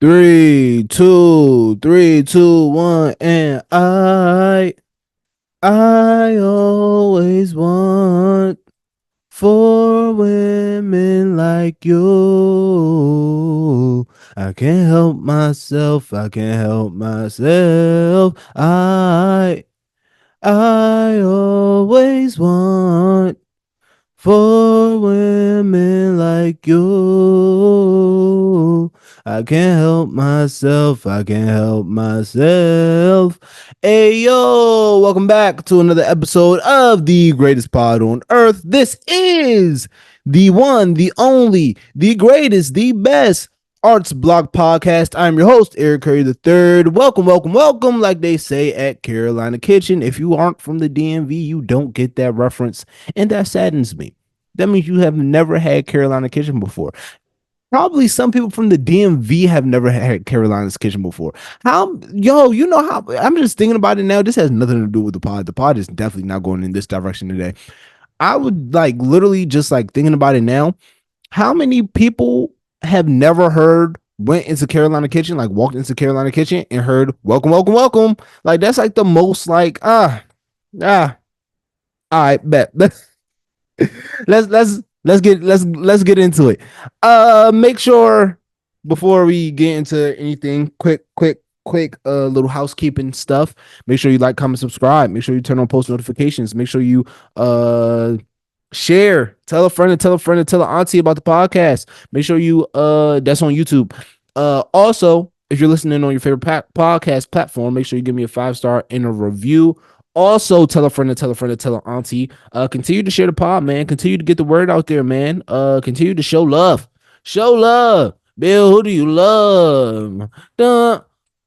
Three, two, one, and I always want for women like you. I can't help myself. I can't help myself. I always want for women like you. I can't help myself. I can't help myself. Hey, yo, welcome back to another episode of the greatest pod on earth. This is the one, the only, the greatest, the best Arts Block podcast. I'm your host, Eric Curry III. Welcome, welcome, welcome. Like they say at Carolina Kitchen. If you aren't from the DMV, you don't get that reference, and that saddens me. That means you have never had Carolina Kitchen before. Probably some people from the DMV have never had Carolina's Kitchen before. You know how I'm just thinking about it now. This has nothing to do with the pod. The pod is definitely not going in this direction today. I would like literally just like thinking about it now. How many people have never went into Carolina Kitchen, like walked into Carolina Kitchen and heard welcome, welcome, welcome? Like that's like the most like all right, bet. Let's get into it. Make sure before we get into anything, quick little housekeeping stuff. Make sure you like, comment, subscribe. Make sure you turn on post notifications. Make sure you share, tell a friend and tell a friend and tell an auntie about the podcast. Make sure you that's on YouTube. Also, if you're listening on your favorite podcast platform, make sure you give me a 5-star and a review. Also, tell a friend and tell a friend and tell an auntie. Continue to share the pod, man. Continue to get the word out there, man. Continue to show love. Show love. Bill, who do you love? Dun,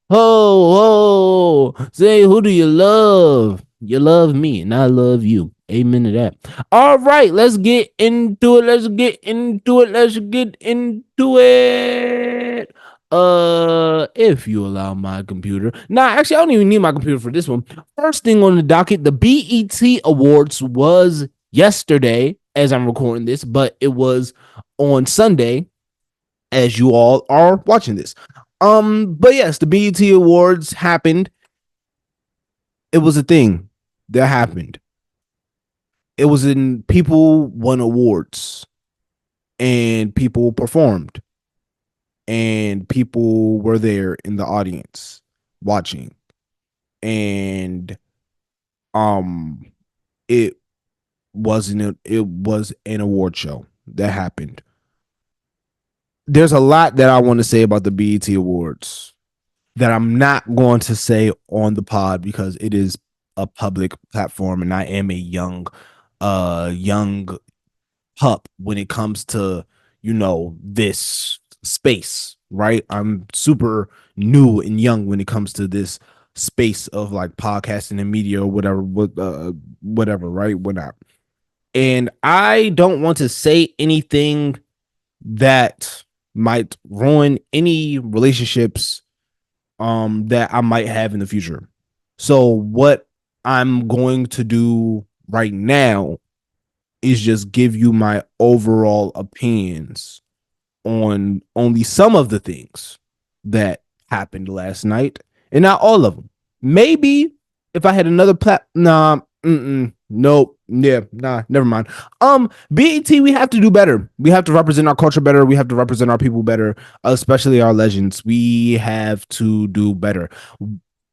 ho, ho. Say, who do you love? You love me, and I love you. Amen to that. All right, let's get into it. Let's get into it. Let's get into it. If you allow my computer. Nah, actually, I don't even need my computer for this one. First thing on the docket, the BET Awards was yesterday as I'm recording this, but it was on Sunday as you all are watching this. But yes, the BET Awards happened. It was a thing that happened. It was in people won awards and people performed and people were there in the audience watching, and it was an award show that happened. There's a lot that I want to say about the BET Awards that I'm not going to say on the pod because it is a public platform and I am a young pup when it comes to, this space, right? I'm super new and young when it comes to this space of like podcasting and media or whatever, right? Whatnot. And I don't want to say anything that might ruin any relationships that I might have in the future. So what I'm going to do right now is just give you my overall opinions on only some of the things that happened last night, and not all of them. Maybe if I had another nope, yeah, nah, never mind. BET, we have to do better. We have to represent our culture better. We have to represent our people better, especially our legends. We have to do better.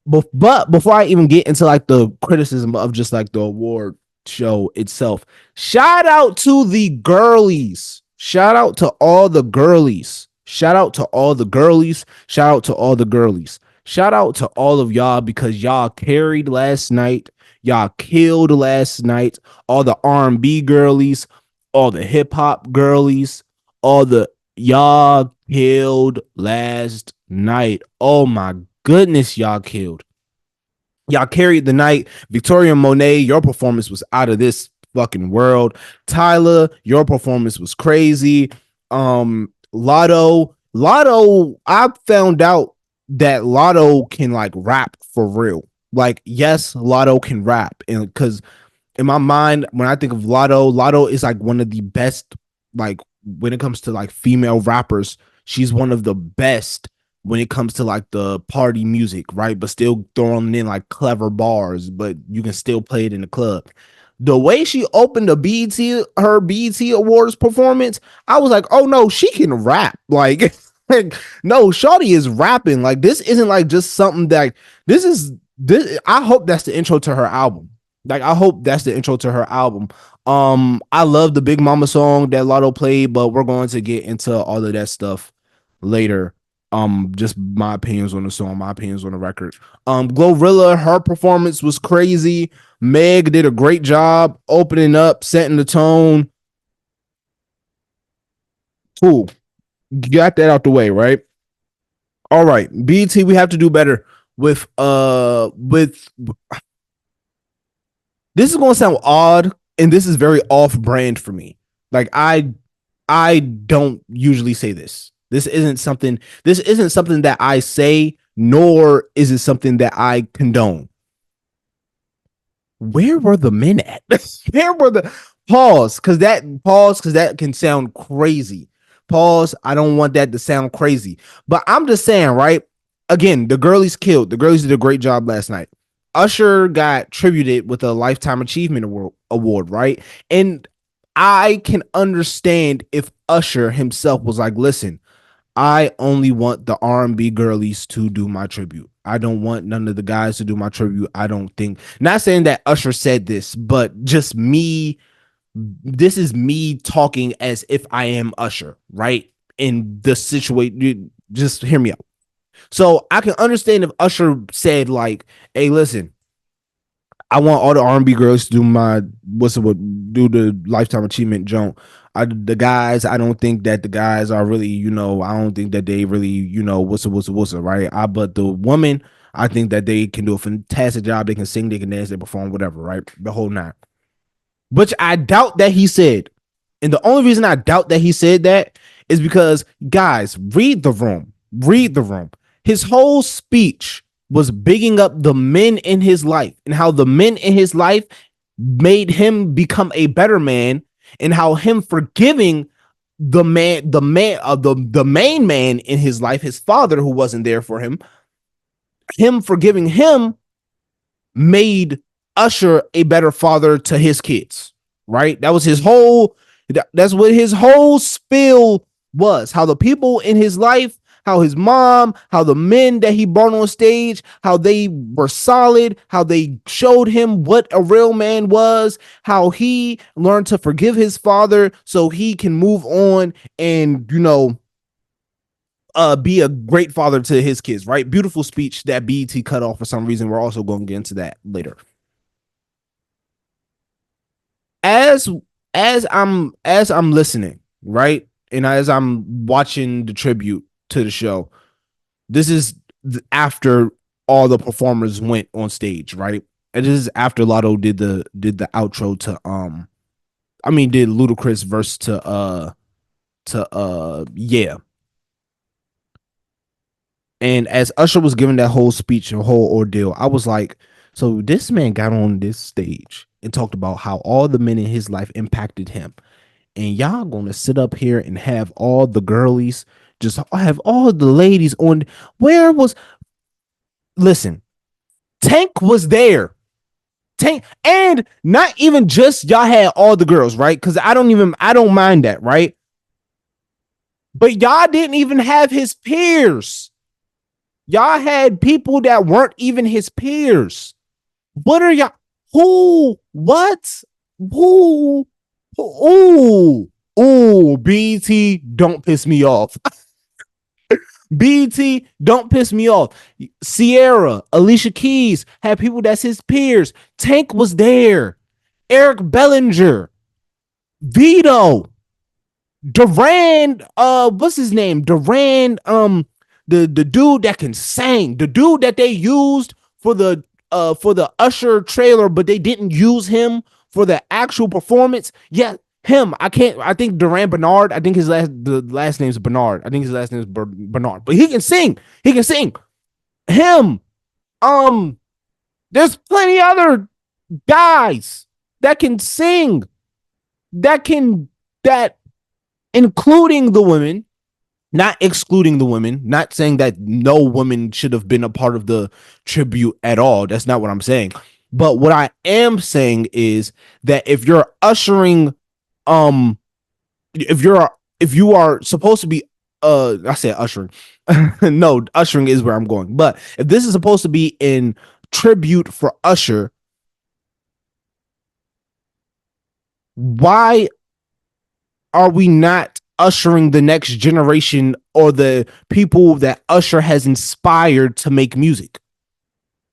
But before I even get into like the criticism of just like the award show itself, shout out to the girlies. Shout out to all the girlies. Shout out to all the girlies. Shout out to all the girlies. Shout out to all of y'all because y'all carried last night. Y'all killed last night. All the R&B girlies, all the hip hop girlies, all the y'all killed last night. Oh my goodness, y'all killed. Y'all carried the night. Victoria Monet, your performance was out of this fucking world. Tyler, your performance was crazy. Lotto, I found out that Lotto can like rap for real. Like, yes, Lotto can rap. And because in my mind, when I think of Lotto is like one of the best, like when it comes to like female rappers, she's one of the best when it comes to like the party music, right? But still throwing in like clever bars, but you can still play it in the club. The way she opened the BET, her BET Awards performance, I was like, oh no, she can rap. Like, like no, Shawty is rapping. Like, this isn't like just something that this is this. I hope that's the intro to her album. Like, I hope that's the intro to her album. I love the Big Mama song that Lotto played, but we're going to get into all of that stuff later. Just my opinions on the song, my opinions on the record. Glorilla, her performance was crazy. Meg did a great job opening up, setting the tone. Cool. Got that out the way, right? All right. BT, we have to do better with this is gonna sound odd, and this is very off brand for me. Like I don't usually say this. This isn't something that I say, nor is it something that I condone. Where were the men at? Where were the pause because that can sound crazy. Pause. I don't want that to sound crazy. But I'm just saying, right? Again, the girlies killed. The girlies did a great job last night. Usher got tributed with a lifetime achievement award, right? And I can understand if Usher himself was like, listen, I only want the R&B girlies to do my tribute. I don't want none of the guys to do my tribute. I don't think, not saying that Usher said this, but just me. This is me talking as if I am Usher, right? In the situation, just hear me out. So I can understand if Usher said, like, hey, listen, I want all the R&B girls to do my do the lifetime achievement jump. The guys, I don't think that the guys are really, I don't think that they really, what's right? But the woman, I think that they can do a fantastic job. They can sing, they can dance, they perform, whatever, right? The whole nine. Which I doubt that he said. And the only reason I doubt that he said that is because, guys, read the room. Read the room. His whole speech was bigging up the men in his life and how the men in his life made him become a better man, and how him forgiving the main man in his life, his father who wasn't there for him forgiving him made Usher a better father to his kids, right? That was his whole, that's what his whole spiel was. How the people in his life, how his mom, how the men that he brought on stage, how they were solid, how they showed him what a real man was, how he learned to forgive his father so he can move on and, be a great father to his kids, right? Beautiful speech that BET cut off for some reason. We're also going to get into that later. As as I'm listening, right? And as I'm watching the tribute to the show, this is after all the performers went on stage, right? And this is after Lotto did the outro to did Ludacris verse to yeah. And as Usher was giving that whole speech, a whole ordeal, I was like, so this man got on this stage and talked about how all the men in his life impacted him. And y'all gonna sit up here and have all the girlies, just have all the ladies on. Where was, listen, Tank was there. Tank, and not even just y'all had all the girls, right? Because I don't mind that, right? But y'all didn't even have his peers. Y'all had people that weren't even his peers. What are y'all? Who? What? Who? Ooh, ooh, BT, don't piss me off. BT, don't piss me off. Sierra, Alicia Keys had people that's his peers. Tank was there. Eric Bellinger, Vito, Duran, what's his name? Duran, the dude that can sing, the dude that they used for the Usher trailer, but they didn't use him for the actual performance. Yeah, him. I think Duran Bernard. I think the last name's Bernard. I think his last name is Bernard. But he can sing. He can sing. Him. There's plenty other guys that can sing. That including the women, Not excluding the women, not saying that no woman should have been a part of the tribute at all. That's not what I'm saying. But what I am saying is that if you're ushering, um, if you are supposed to be, I said ushering, no, ushering is where I'm going. But if this is supposed to be in tribute for Usher, why are we not ushering the next generation or the people that Usher has inspired to make music?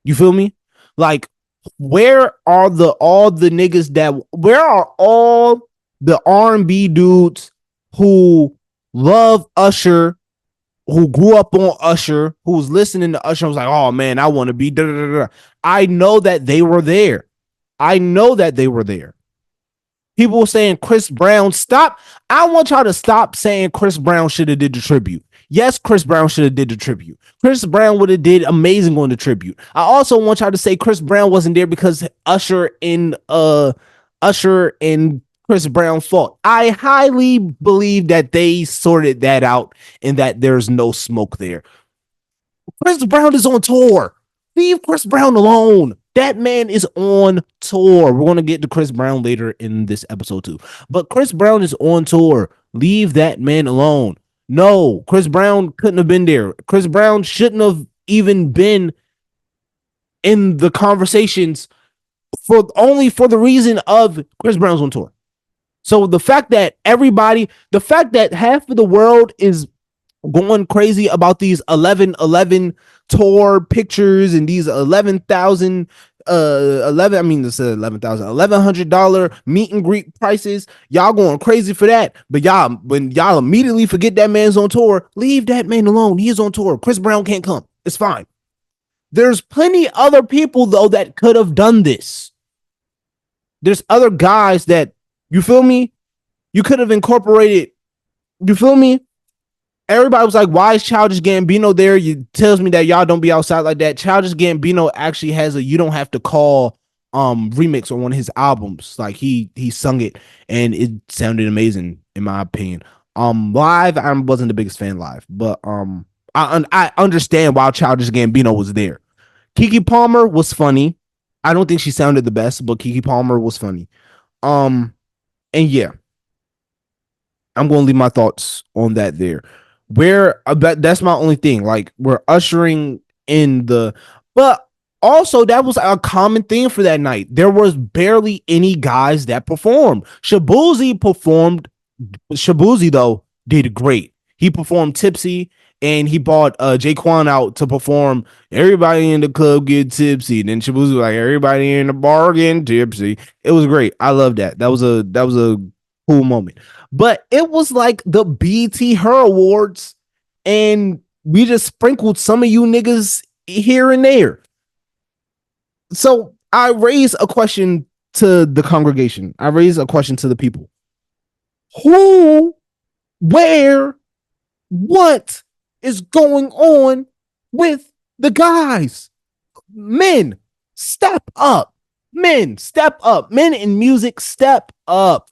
You feel me? Like, where are the all the niggas that where are all the R&B dudes who love Usher, who grew up on Usher, who was listening to Usher and was like, oh man, I want to be da da da da. I know that they were there. I know that they were there. People were saying Chris Brown, stop. I want y'all to stop saying Chris Brown should have did the tribute. Yes, Chris Brown should have did the tribute. Chris Brown would have did amazing on the tribute. I also want y'all to say Chris Brown wasn't there because Usher and Chris Brown fought. I highly believe that they sorted that out and that there's no smoke there. Chris Brown is on tour. Leave Chris Brown alone. That man is on tour. We're going to get to Chris Brown later in this episode too. But Chris Brown is on tour. Leave that man alone. No, Chris Brown couldn't have been there. Chris Brown shouldn't have even been in the conversations for only for the reason of Chris Brown's on tour. So the fact that half of the world is going crazy about these 11/11 tour pictures and these 11,000 11 I mean this is 11,000 $1,100 meet and greet prices. Y'all going crazy for that, but when y'all immediately forget that man's on tour, leave that man alone. He is on tour. Chris Brown can't come. It's fine. There's plenty other people though that could have done this. There's other guys that, you feel me, you could have incorporated. You feel me? Everybody was like, why is Childish Gambino there? You tells me that y'all don't be outside like that. Childish Gambino actually has a You Don't Have to Call remix on one of his albums. Like he sung it and it sounded amazing in my opinion. Live, I wasn't the biggest fan live, but I understand why Childish Gambino was there. Keke Palmer was funny. I don't think she sounded the best, but Keke Palmer was funny. And yeah, I'm going to leave my thoughts on that there. Where that's my only thing. Like, we're ushering in but also that was a common thing for that night. There was barely any guys that performed. Shabuzi though did great. He performed Tipsy and he brought Jaquan out to perform Everybody in the Club Get Tipsy. And then Shabuzi was like, everybody in the bar getting tipsy. It was great. I love that. That was a cool moment. But it was like the BT Her Awards, and we just sprinkled some of you niggas here and there. So I raise a question to the congregation. I raise a question to the people. Who, where, what is going on with the guys? Men, step up. Men, step up. Men in music, step up.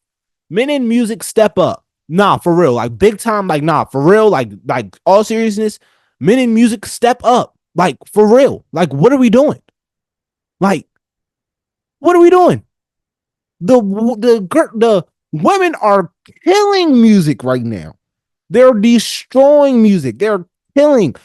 Men in music, step up. Nah, for real. Like, big time. Like, nah, for real. Like all seriousness, men in music, step up. Like, for real. Like, what are we doing? Like, what are we doing? The women are killing music right now. They're destroying music. They're killing.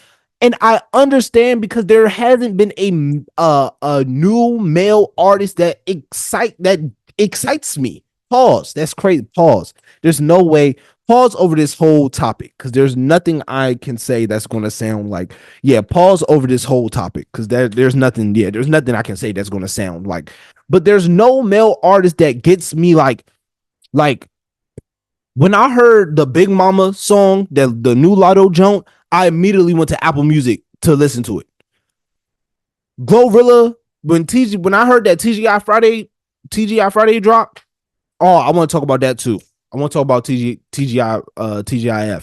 And I understand because there hasn't been a new male artist that excites me. Pause. That's crazy. Pause. There's no way. Pause over this whole topic because there's nothing I can say that's going to sound like, yeah, pause over this whole topic because there's nothing I can say that's going to sound like, but there's no male artist that gets me like when I heard the Big Mama song, that the new Lotto joint, I immediately went to Apple Music to listen to it. Glorilla, when I heard that TGI Friday dropped, oh, I want to talk about that too. I want to talk about TGIF.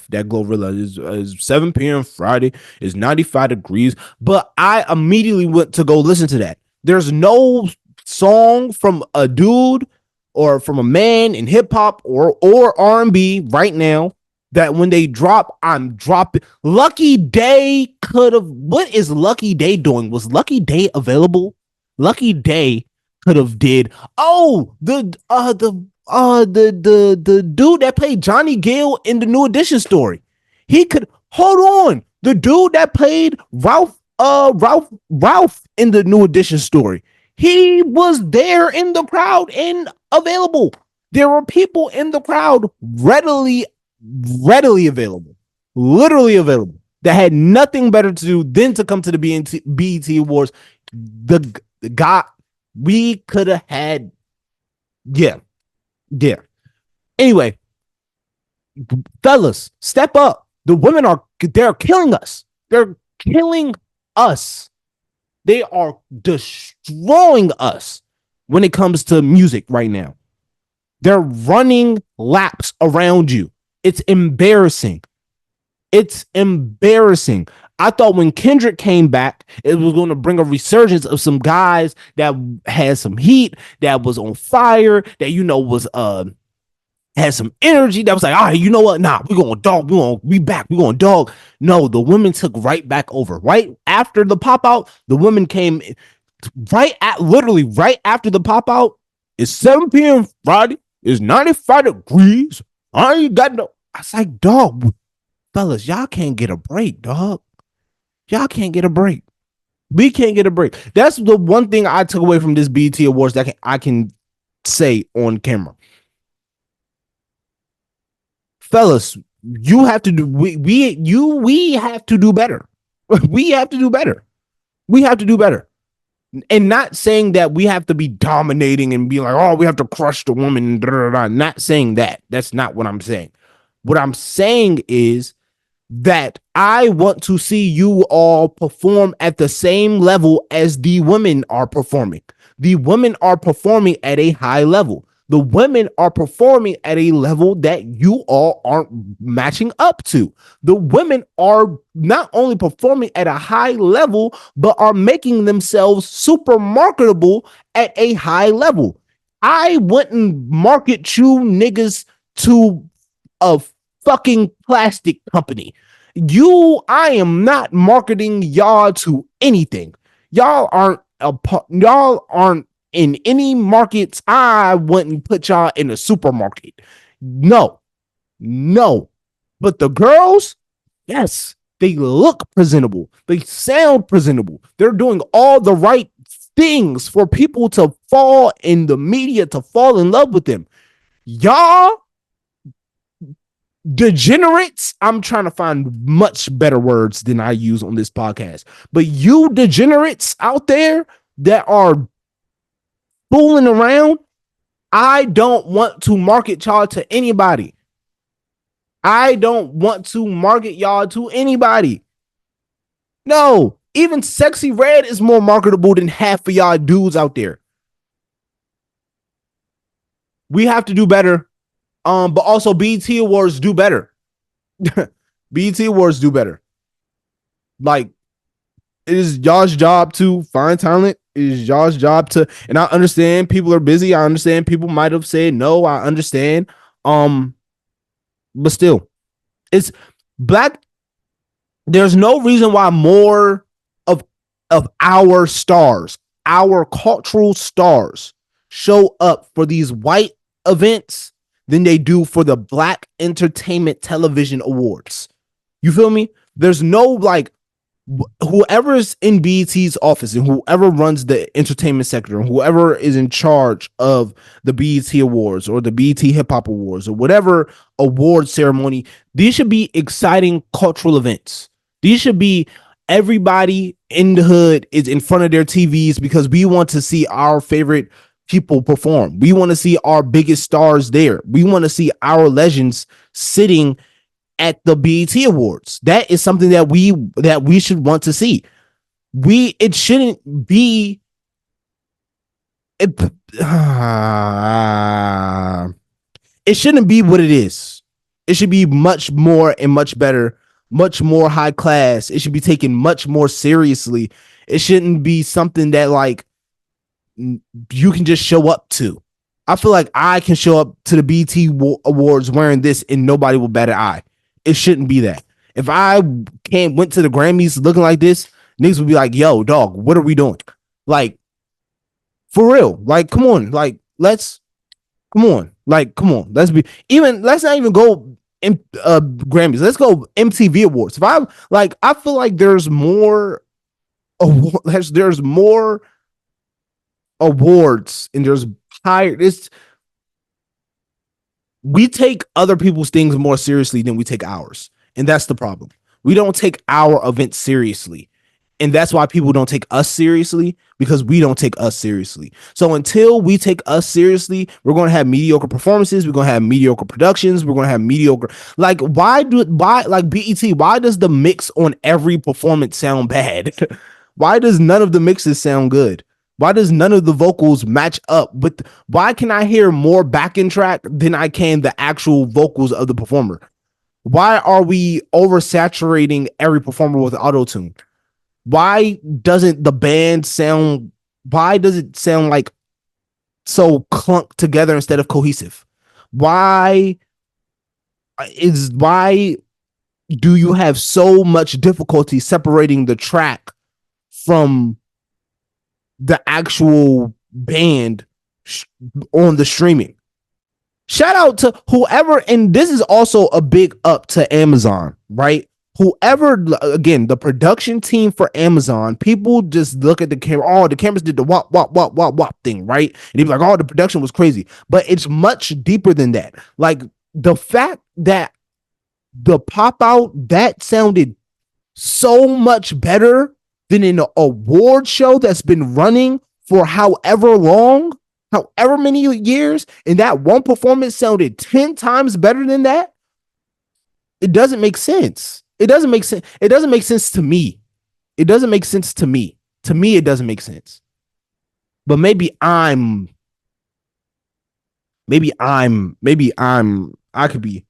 That Glorilla is 7 p.m. Friday. It's 95 degrees. But I immediately went to go listen to that. There's no song from a dude or from a man in hip hop or R&B right now that when they drop, I'm dropping. Lucky Day could have. What is Lucky Day doing? Was Lucky Day available? Lucky Day could have did. Oh, the dude that played Johnny Gale in the New Edition story. He could hold on. The dude that played Ralph in the New Edition story. He was there in the crowd and available. There were people in the crowd readily available, literally available, that had nothing better to do than to come to the BET Awards. The guy we could have had, yeah. Anyway, fellas, step up. The women they're killing us. They're killing us. They are destroying us when it comes to music right now. They're running laps around you. It's embarrassing. It's embarrassing. I thought when Kendrick came back, it was going to bring a resurgence of some guys that had some heat, that was on fire, that, you know, was had some energy, that was like, all right, you know what? Nah, we're going to dog. We're going to be back. We're going to dog. No, the women took right back over. Right after the pop out, the women came literally right after the pop out. It's 7 p.m. Friday. It's 95 degrees. I ain't got no. I was like, dog, fellas, y'all can't get a break, dog. Y'all can't get a break. We can't get a break. That's the one thing I took away from this BET Awards that I can say on camera. Fellas, you have to do. We have to do better. We have to do better. We have to do better. And not saying that we have to be dominating and be like, oh, we have to crush the woman. Not saying that. That's not what I'm saying. What I'm saying is that I want to see you all perform at the same level as the women are performing. The women are performing at a high level. The women are performing at a level that you all aren't matching up to. The women are not only performing at a high level, but are making themselves super marketable at a high level. I wouldn't market you niggas to a fucking plastic company. I am not marketing y'all to anything. Y'all aren't in any markets. I wouldn't put y'all in a supermarket. No. But the girls, yes, they look presentable. They sound presentable. They're doing all the right things for people to fall in the media, to fall in love with them. Y'all degenerates, I'm trying to find much better words than I use on this podcast. But you degenerates out there that are fooling around, I don't want to market y'all to anybody. I don't want to market y'all to anybody. No, even Sexy Red is more marketable than half of y'all dudes out there. We have to do better. But also BET Awards do better. BET Awards do better. Like, it is y'all's job to find talent. It is y'all's job to, and I understand people are busy. I understand people might have said no. I understand. But still, it's black. There's no reason why more of our stars, our cultural stars, show up for these white events than they do for the Black Entertainment Television Awards. You feel me? There's no, like, whoever's in BET's office and whoever runs the entertainment sector and whoever is in charge of the BET Awards or the BET Hip Hop Awards or whatever award ceremony, these should be exciting cultural events. These should be everybody in the hood is in front of their TVs because we want to see our favorite people perform. We want to see our biggest stars there. We want to see our legends sitting at the BET Awards. That is something that we should want to see. It shouldn't be it shouldn't be what it is. It should be much more and much better, much more high class. It should be taken much more seriously. It shouldn't be something that, like, you can just show up to. I feel like I can show up to the BET Awards wearing this and nobody will bat an eye. it shouldn't be that. If I can't went to the Grammys looking like this, niggas would be like, yo, dog, what are we doing? Like, for real. Like, come on. Like, let's come on. Like, come on. Let's not even go in Grammys. Let's go MTV Awards. If I feel like there's more there's more awards and there's higher. We take other people's things more seriously than we take ours. And that's the problem. We don't take our event seriously. And that's why people don't take us seriously, because we don't take us seriously. So until we take us seriously, we're going to have mediocre performances. We're going to have mediocre productions. We're going to have mediocre. Like, why BET, why does the mix on every performance sound bad? Why does none of the mixes sound good? Why does none of the vocals match up? But why can I hear more backing track than I can the actual vocals of the performer? Why are we oversaturating every performer with auto-tune? Why doesn't the band sound, why does it sound like so clunked together instead of cohesive? Why do you have so much difficulty separating the track from the actual band on the streaming? Shout out to whoever, and this is also a big up to Amazon, right? Whoever, again, the production team for Amazon, people just look at the camera. Oh, the cameras did the wop, wop, wop, wop, wop thing, right? And they're like, oh, the production was crazy. But it's much deeper than that. Like, the fact that the pop out, that sounded so much better than an award show that's been running for however long, however many years, and that one performance sounded 10 times better than that. It doesn't make sense. It doesn't make sense. It doesn't make sense to me. It doesn't make sense to me. To me, it doesn't make sense. But maybe I could be.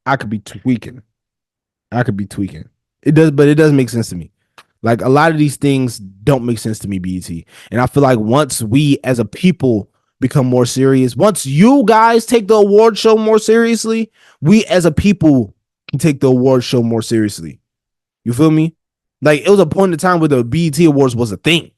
I could be tweaking. It does, but it doesn't make sense to me. Like, a lot of these things don't make sense to me, BET. And I feel like once we as a people become more serious, once you guys take the award show more seriously, we as a people can take the award show more seriously. You feel me? Like, it was a point in time where the BET Awards was a thing.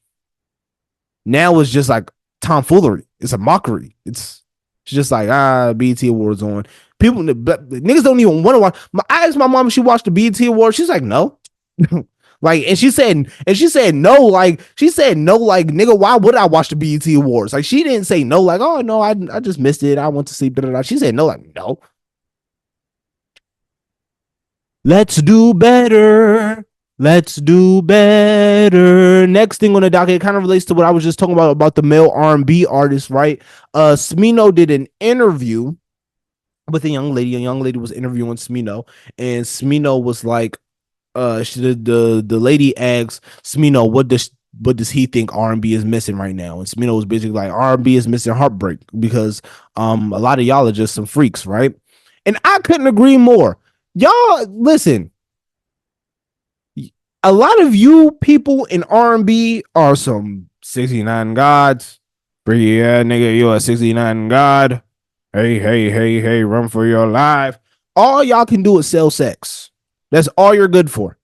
Now it's just like tomfoolery. It's a mockery. It's just like, BET Awards on. People, niggas don't even want to watch. I asked my mom if she watched the BET Awards. She's like, no. Like, and she said no, like, nigga, why would I watch the BET Awards? Like, she didn't say no, like, oh no, I just missed it, I went to sleep. She said no, like, no. Let's do better. Next thing on the docket kind of relates to what I was just talking about the male R&B artists, right? Smino did an interview with a young lady. A young lady was interviewing Smino, and Smino was like, the lady asks Smino, what does he think R&B is missing right now? And Smino was basically like, R&B is missing heartbreak, because a lot of y'all are just some freaks, right? And I couldn't agree more. Y'all, listen, a lot of you people in R&B are some 69 gods. Yeah, nigga, you a 69 god. Hey, run for your life. All y'all can do is sell sex. That's all you're good for.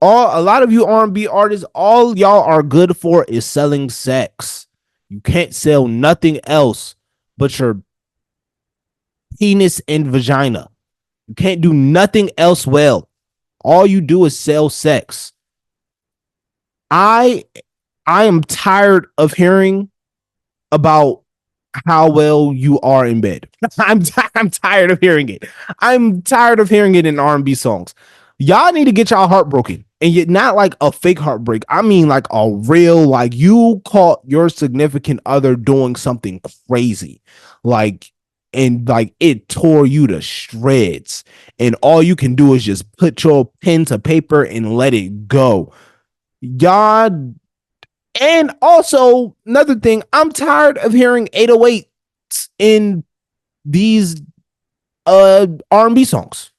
A lot of you R&B artists, all y'all are good for is selling sex. You can't sell nothing else but your penis and vagina. You can't do nothing else well. All you do is sell sex. I am tired of hearing about how well you are in bed. I'm tired of hearing it. I'm tired of hearing it in R&B songs. Y'all need to get y'all heart broken, and yet not like a fake heartbreak. I mean, like a real, like, you caught your significant other doing something crazy, like, and like it tore you to shreds, and all you can do is just put your pen to paper and let it go. Y'all. And also, another thing, I'm tired of hearing 808s in these R&B songs.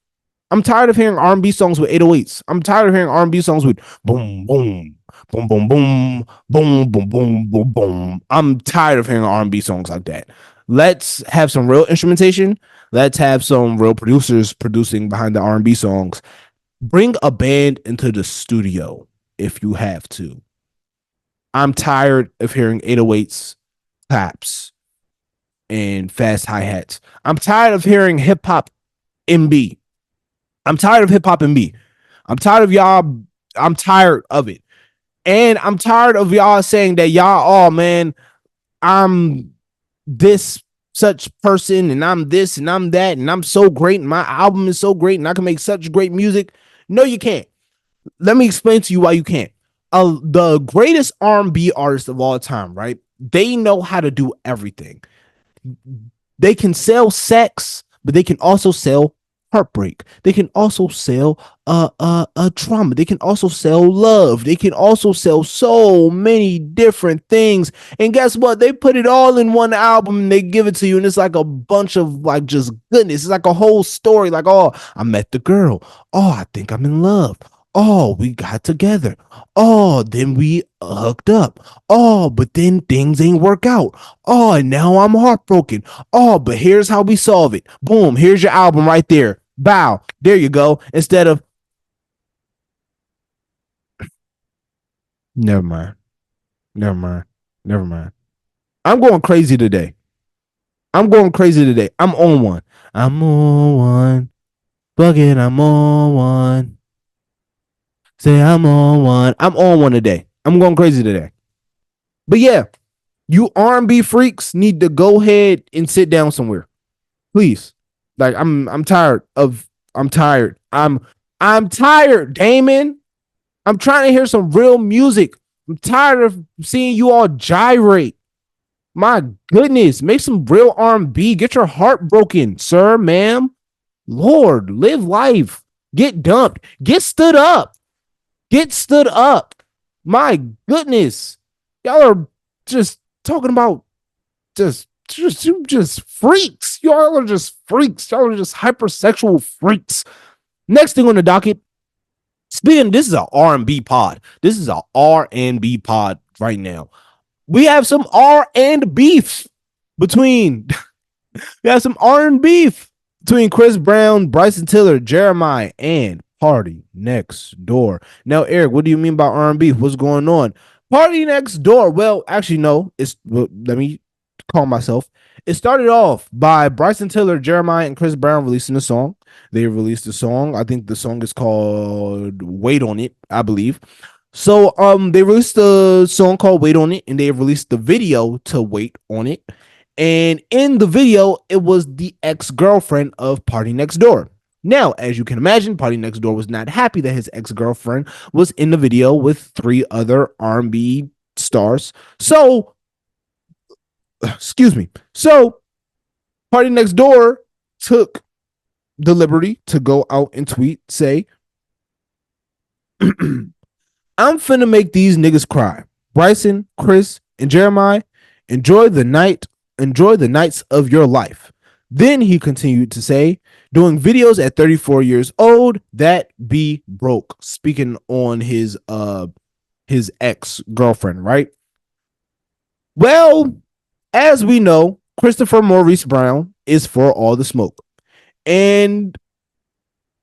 I'm tired of hearing R&B songs with 808s. I'm tired of hearing R&B songs with boom, boom, boom, boom, boom, boom, boom, boom, boom, boom. I'm tired of hearing R&B songs like that. Let's have some real instrumentation. Let's have some real producers producing behind the R&B songs. Bring a band into the studio if you have to. I'm tired of hearing 808s, claps, and fast hi-hats. I'm tired of hearing hip hop MB. I'm tired of hip hop MB. I'm tired of y'all. I'm tired of it. And I'm tired of y'all saying that y'all, oh man, I'm this such person and I'm this and I'm that and I'm so great and my album is so great and I can make such great music. No, you can't. Let me explain to you why you can't. The greatest R&B artist of all time, right? They know how to do everything. They can sell sex, but they can also sell heartbreak. They can also sell trauma. They can also sell love. They can also sell so many different things. And guess what? They put it all in one album and they give it to you, and it's like a bunch of like just goodness. It's like a whole story. Like, oh, I met the girl. Oh, I think I'm in love. Oh, we got together. Oh, then we hooked up. Oh, but then things ain't work out. Oh, and now I'm heartbroken. Oh, but here's how we solve it. Boom, here's your album right there. Bow, there you go. Instead of, never mind, never mind, never mind. I'm going crazy today. I'm going crazy today. I'm on one. I'm on one. Fuck it, I'm on one. Say I'm on one. I'm on one today. I'm going crazy today. But yeah, you R&B freaks need to go ahead and sit down somewhere, please. Like I'm tired of. I'm tired. I'm tired, Damon. I'm trying to hear some real music. I'm tired of seeing you all gyrate. My goodness, make some real R&B. Get your heart broken, sir, ma'am. Lord, live life. Get dumped. Get stood up. Get stood up. My goodness. Y'all are just talking about just freaks. Y'all are just freaks. Y'all are just hypersexual freaks. Next thing on the docket. Speaking, this is an R&B pod. This is an R&B pod right now. We have some R&Beef between. We have some R&Beef between Chris Brown, Bryson Tiller, Jeremih, and Party Next Door. Now, Eric, what do you mean by R&B? What's going on? Party Next Door. Well, actually, no. Let me calm myself. It started off by Bryson Tiller, Jeremih, and Chris Brown releasing a song. They released a song. I think the song is called "Wait on It," I believe. So, they released a song called "Wait on It," and they released the video to "Wait on It." And in the video, it was the ex-girlfriend of Party Next Door. Now, as you can imagine, Party Next Door was not happy that his ex-girlfriend was in the video with 3 other R&B stars. So, excuse me. So, Party Next Door took the liberty to go out and tweet, say, I'm finna make these niggas cry. Bryson, Chris, and Jeremih, enjoy the nights of your life. Then he continued to say, doing videos at 34 years old, that be broke. Speaking on his ex-girlfriend, right? Well, as we know, Christopher Maurice Brown is for all the smoke. And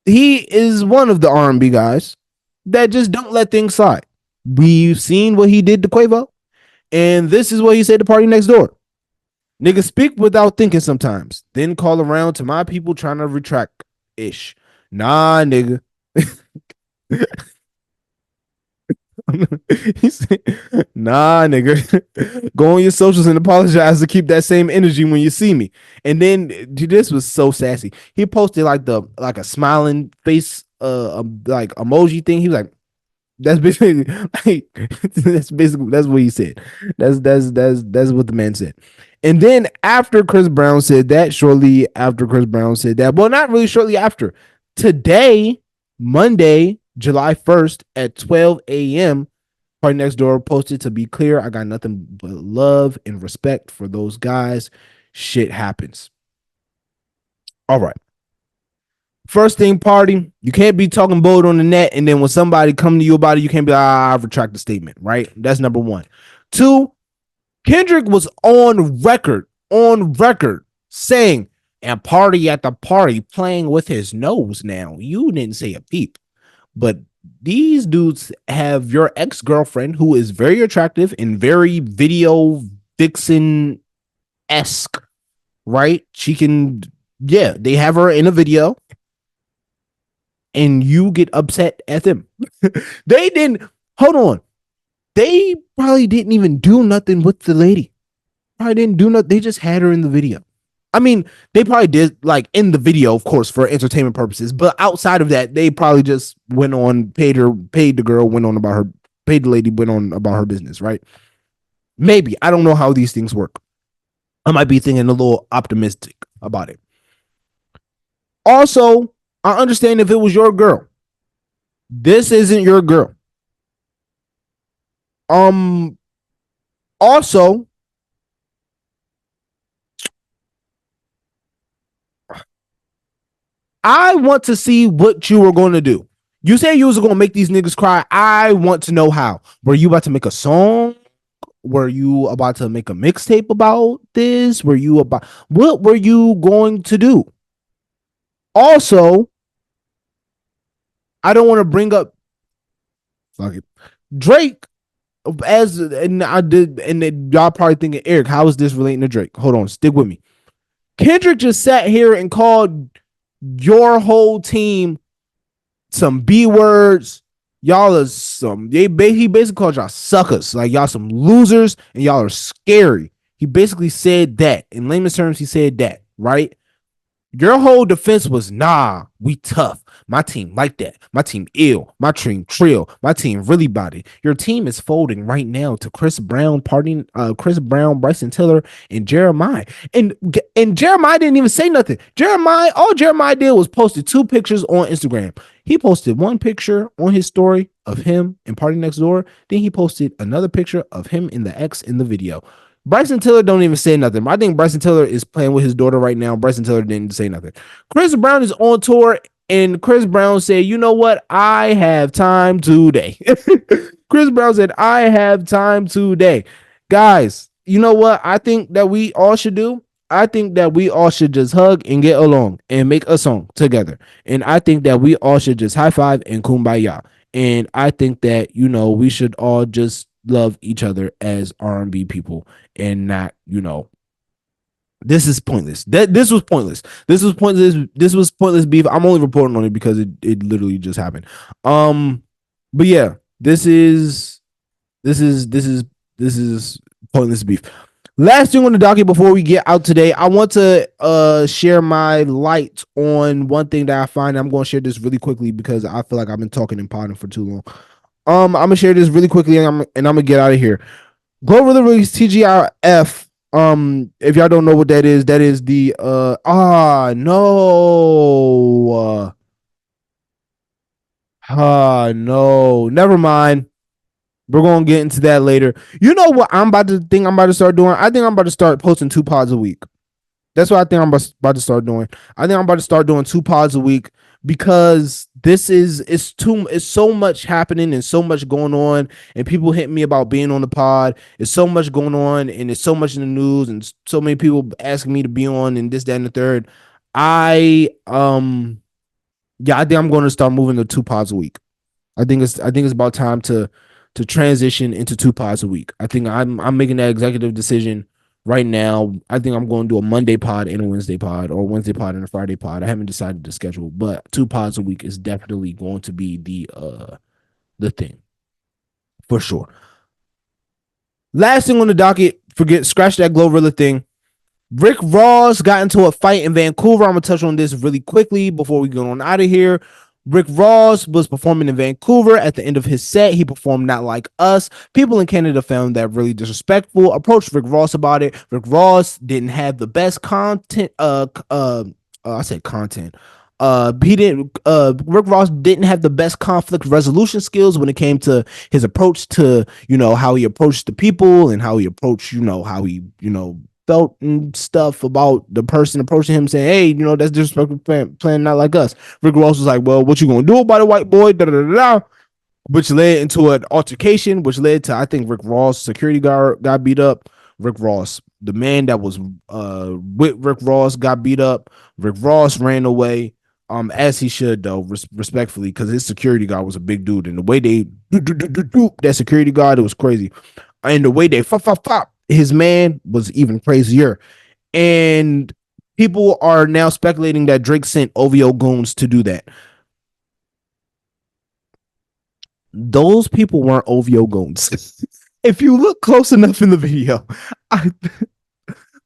he is one of the R&B guys that just don't let things slide. We've seen what he did to Quavo, and this is what he said to Party Next Door. Nigga, speak without thinking sometimes, then call around to my people trying to retract ish. Nah, nigga. He said, nah, nigga. Go on your socials and apologize to keep that same energy when you see me. And then, dude, this was so sassy. He posted like a smiling face like emoji thing. He was like, that's basically that's what he said. That's what the man said. And then after Chris Brown said that, well, not really shortly after, today, Monday, July 1st at 12 a.m., Party Next Door posted, to be clear, I got nothing but love and respect for those guys. Shit happens. All right. First thing, Party, you can't be talking bold on the net, and then when somebody come to you about it, you can't be like, I retract the statement, right? That's number one. 2, Kendrick was on record on record saying, and party at the party playing with his nose now. You didn't say a peep. But these dudes have your ex-girlfriend who is very attractive and very video vixen esque, right? She can, yeah, they have her in a video and you get upset at them. They didn't, hold on. They probably didn't even do nothing with the lady. Probably didn't do nothing. They just had her in the video. I mean, they probably did like in the video, of course, for entertainment purposes. But outside of that, they probably just went on, paid the girl, went on about her, paid the lady, went on about her business, right? Maybe. I don't know how these things work. I might be thinking a little optimistic about it. Also, I understand if it was your girl. This isn't your girl. Also, I want to see what you were going to do. You said you was going to make these niggas cry. I want to know how. Were you about to make a song? Were you about to make a mixtape about this? Were you about, what were you going to do? Also, I don't want to bring up fuck it, Drake as, and I did, and then y'all probably thinking, Eric, how is this relating to Drake? Hold on, stick with me. Kendrick just sat here and called your whole team some B words. Y'all are some, he basically called y'all suckers, like y'all some losers, and y'all are scary. He basically said that. In layman's terms, he said that, right? Your whole defense was, nah, we tough. My team like that. My team ill. My team trill. My team really body. Your team is folding right now to Chris Brown, Bryson Tiller, and Jeremiah. And Jeremiah didn't even say nothing. All Jeremiah did was posted 2 pictures on Instagram. He posted one picture on his story of him and PARTYNEXTDOOR. Then he posted another picture of him and the ex in the video. Bryson Tiller don't even say nothing. I think Bryson Tiller is playing with his daughter right now. Bryson Tiller didn't say nothing. Chris Brown is on tour, and Chris Brown said, you know what? I have time today. Chris Brown said, I have time today. Guys, you know what I think that we all should do? I think that we all should just hug and get along and make a song together. And I think that we all should just high five and kumbaya. And I think that, you know, we should all just love each other as R&B people and not, you know, this is pointless. This was pointless. This was pointless. This was pointless beef. I'm only reporting on it because it literally just happened. But yeah, this is pointless beef. Last thing on the docket before we get out today, I want to share my light on one thing that I find. I'm going to share this really quickly because I feel like I've been talking and potting for too long. I'm gonna share this really quickly and I'm gonna get out of here. Global release TGIF. If y'all don't know what that is the no, never mind. We're gonna get into that later. You know what I'm about to start doing? I think I'm about to start posting 2 pods a week. That's what I think I'm about to start doing. I think I'm about to start doing 2 pods a week because it's so much happening and so much going on, and people hit me about being on the pod. It's so much going on and it's so much in the news and so many people asking me to be on and this, that, and the third. I think I'm going to start moving to 2 pods a week. I think it's about time to transition into 2 pods a week. I think I'm making that executive decision right now. I think I'm going to do a Monday pod and a Wednesday pod, or a Wednesday pod and a Friday pod. I haven't decided the schedule, but 2 pods a week is definitely going to be the thing for sure. Last thing on the docket, scratch that Glorilla thing. Rick Ross got into a fight in Vancouver. I'm gonna touch on this really quickly before we go on out of here. Rick Ross was performing in Vancouver. At the end of his set, he performed Not Like Us. People in Canada found that really disrespectful. Approached Rick Ross about it. Rick Ross didn't have the best content. I said content. Rick Ross didn't have the best conflict resolution skills when it came to his approach to, you know, how he approached the people and how he approached, you know, how he, you know, felt and stuff about the person approaching him, saying, hey, you know, that's disrespectful, playing Not Like Us. Rick Ross was like, well, what you gonna do about it, white boy? Da, da, da, da. Which led into an altercation, which led to, I think, Rick Ross' security guard got beat up, Rick Ross. The man that was with Rick Ross got beat up. Rick Ross ran away. As he should though, respectfully, because his security guard was a big dude, and the way they that security guard, it was crazy, and the way they his man was even crazier. And people are now speculating that Drake sent OVO goons to do that. Those people weren't OVO goons. If you look close enough in the video, I,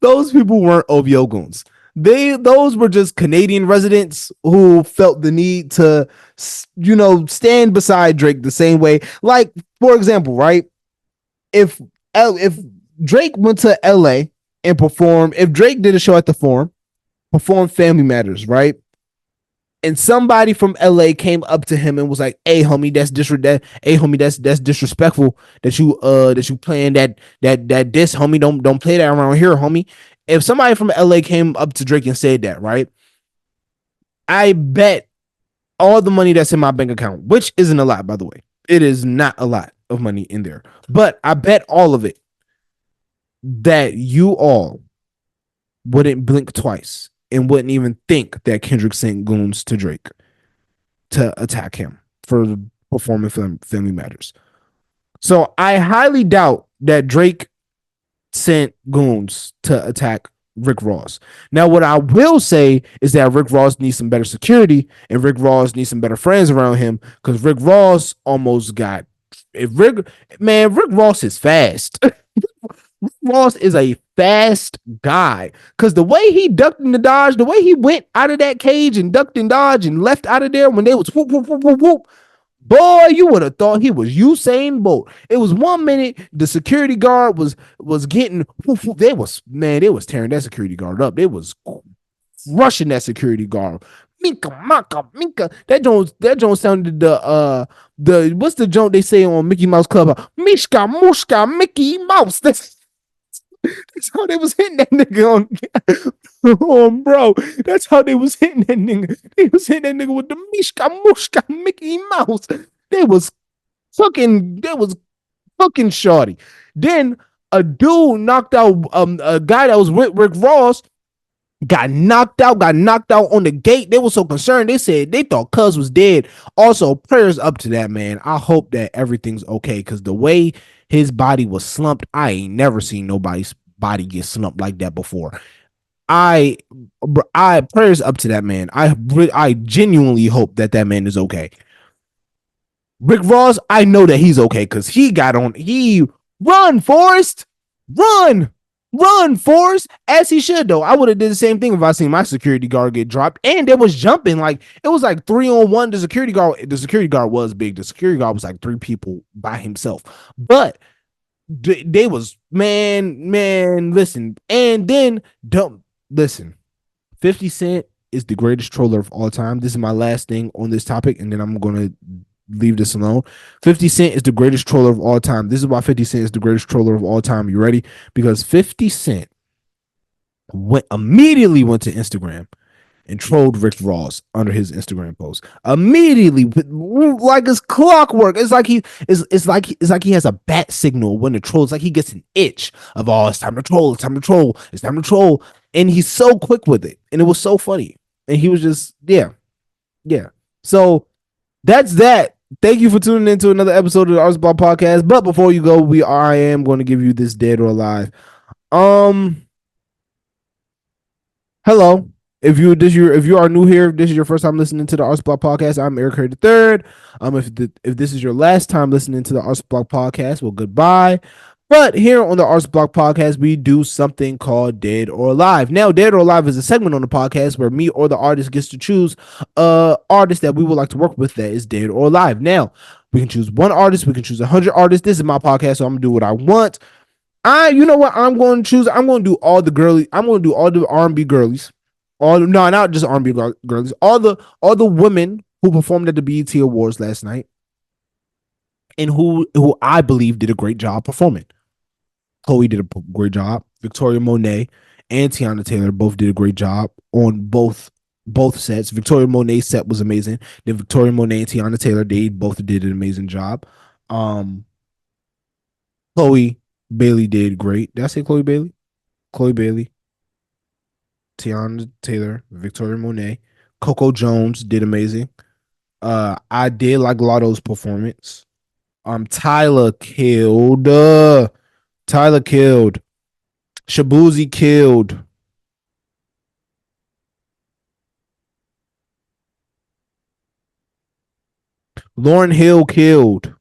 those people weren't OVO goons. Those were just Canadian residents who felt the need to, stand beside Drake the same way. Like, for example, right? If Drake went to LA and performed, if Drake did a show at the Forum, performed Family Matters, right? And somebody from LA came up to him and was like, "Hey, homie, that's disrespectful that you playing that diss, homie. Don't play that around here, homie." If somebody from LA came up to Drake and said that, right? I bet all the money that's in my bank account, which isn't a lot, by the way. It is not a lot of money in there, but I bet all of it that you all wouldn't blink twice and wouldn't even think that Kendrick sent goons to Drake to attack him for performing Family Matters. So I highly doubt that Drake sent goons to attack Rick Ross. Now, what I will say is that Rick Ross needs some better security and Rick Ross needs some better friends around him because Rick Ross almost got. Rick Ross is fast. Ross is a fast guy because the way he ducked and dodged, the way he went out of that cage and ducked and dodged and left out of there when they was whoop, whoop, whoop, whoop, whoop. Boy, you would have thought he was Usain Bolt. It was 1 minute the security guard was getting whoop, whoop. They was tearing that security guard up. They was rushing that security guard. Minka, maka, minka. That Jones sounded the what's the joke they say on Mickey Mouse Club? Mishka, mushka, Mickey Mouse. That's how they was hitting that nigga on bro. That's how they was hitting that nigga. They was hitting that nigga with the Mishka Mushka Mickey Mouse. They was fucking shorty. Then a dude knocked out a guy that was with Rick Ross. Got knocked out on the gate. They were so concerned. They said they thought Cuz was dead. Also, prayers up to that man. I hope that everything's okay because the way his body was slumped, I ain't never seen nobody's body get slumped like that before. I prayers up to that man. I genuinely hope that man is okay. Rick Ross, I know that he's okay because he run, Forrest, run, Forrest, as he should though. I would have did the same thing if I seen my security guard get dropped. And they was jumping like it was like 3-on-1. The security guard was big. The security guard was like 3 people by himself. But they was man. Listen, and then don't listen. 50 Cent is the greatest troller of all time. This is my last thing on this topic, and then I'm gonna leave this alone. 50 Cent is the greatest troller of all time. This is why 50 Cent is the greatest troller of all time. You ready? Because 50 Cent immediately went to Instagram and trolled Rick Ross under his Instagram post. Immediately, like it's clockwork. It's like he has a bat signal when the troll. It's like he gets an itch of it's time to troll, it's time to troll, it's time to troll. And he's so quick with it. And it was so funny. And he was just, yeah. So that's that. Thank you for tuning in to another episode of the Arts Block Podcast. But before you go, I am going to give you this dead or alive. Hello. If you are new here, this is your first time listening to the Arts Block Podcast. I'm Eric Curry III. If this is your last time listening to the Arts Block Podcast, well, goodbye. But here on the Arts Block Podcast, we do something called Dead or Alive. Now, Dead or Alive is a segment on the podcast where me or the artist gets to choose artist that we would like to work with that is dead or alive. Now, we can choose one artist. We can choose 100 artists. This is my podcast, so I'm going to do what I want. You know what I'm going to choose? I'm going to do all the girlies. I'm going to do all the R&B girlies. Not just R&B girlies. All the women who performed at the BET Awards last night and who I believe did a great job performing. Chloe did a great job. Victoria Monet and Tiana Taylor both did a great job on both sets. Victoria Monet's set was amazing. Then Victoria Monet and Tiana Taylor, they both did an amazing job. Chloe Bailey did great. Did I say Chloe Bailey? Chloe Bailey, Tiana Taylor, Victoria Monet, Coco Jones did amazing. I did like Lotto's performance. Tyler killed. Tyler killed. Shabuzi killed. Lauren Hill killed.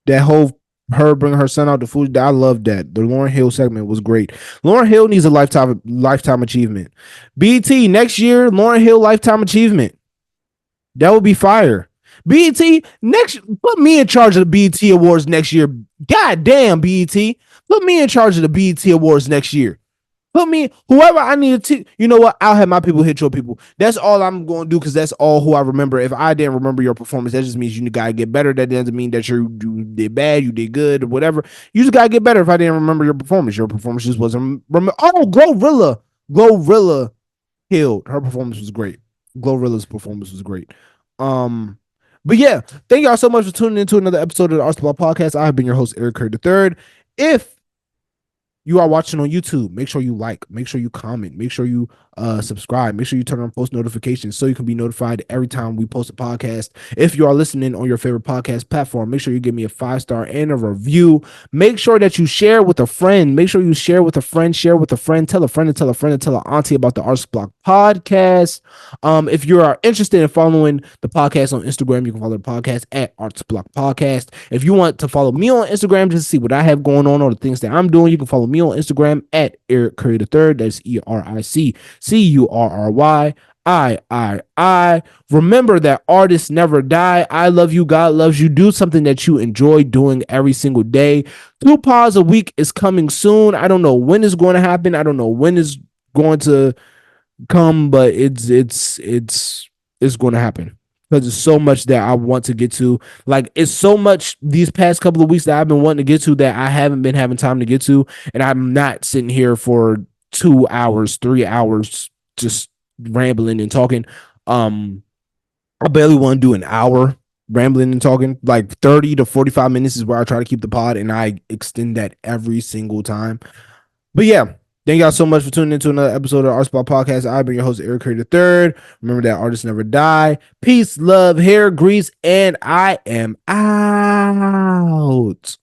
That whole her bringing her son out to food. I love that. The Lauren Hill segment was great. Lauren Hill needs a lifetime achievement. BT next year, Lauren Hill lifetime achievement. That would be fire. BET next, put me in charge of the BET Awards next year. God damn, BET, put me in charge of the BET Awards next year. Put me, whoever I need to, you know what? I'll have my people hit your people. That's all I'm going to do because that's all who I remember. If I didn't remember your performance, that just means you got to get better. That doesn't mean that you did bad, you did good, or whatever. You just got to get better if I didn't remember your performance. Your performance just wasn't. Oh, Glorilla. Glorilla killed. Her performance was great. Glorilla's performance was great. But yeah, thank y'all so much for tuning into another episode of the Arsenal Podcast. I have been your host, Eric Curry III. If you are watching on YouTube, make sure you like, make sure you comment, make sure you subscribe, make sure you turn on post notifications so you can be notified every time we post a podcast. If you are listening on your favorite podcast platform, make sure you give me a 5-star and a review. Make sure that you share with a friend. Make sure you share with a friend, share with a friend, tell a friend to tell a friend to tell an auntie about the Arts Block podcast. If you are interested in following the podcast on Instagram, you can follow the podcast at Arts Block Podcast. If you want to follow me on Instagram just to see what I have going on or the things that I'm doing, you can follow me on Instagram at Eric Curry III. That's EricCurry. Remember that artists never die. I love you. God loves you. Do something that you enjoy doing every single day. 2 pods a week is coming soon. I don't know when it's going to happen. I don't know when it's going to come, but it's going to happen because there's so much that I want to get to. Like, it's so much these past couple of weeks that I've been wanting to get to that I haven't been having time to get to, and I'm not sitting here for 2 hours, 3 hours just rambling and talking. I barely want to do an hour rambling and talking. Like 30 to 45 minutes is where I try to keep the pod, and I extend that every single time. But yeah, thank y'all so much for tuning into another episode of the Art Spot Podcast. I've been your host, Eric Curry III. Remember that artists never die. Peace, love, hair grease, and I am out.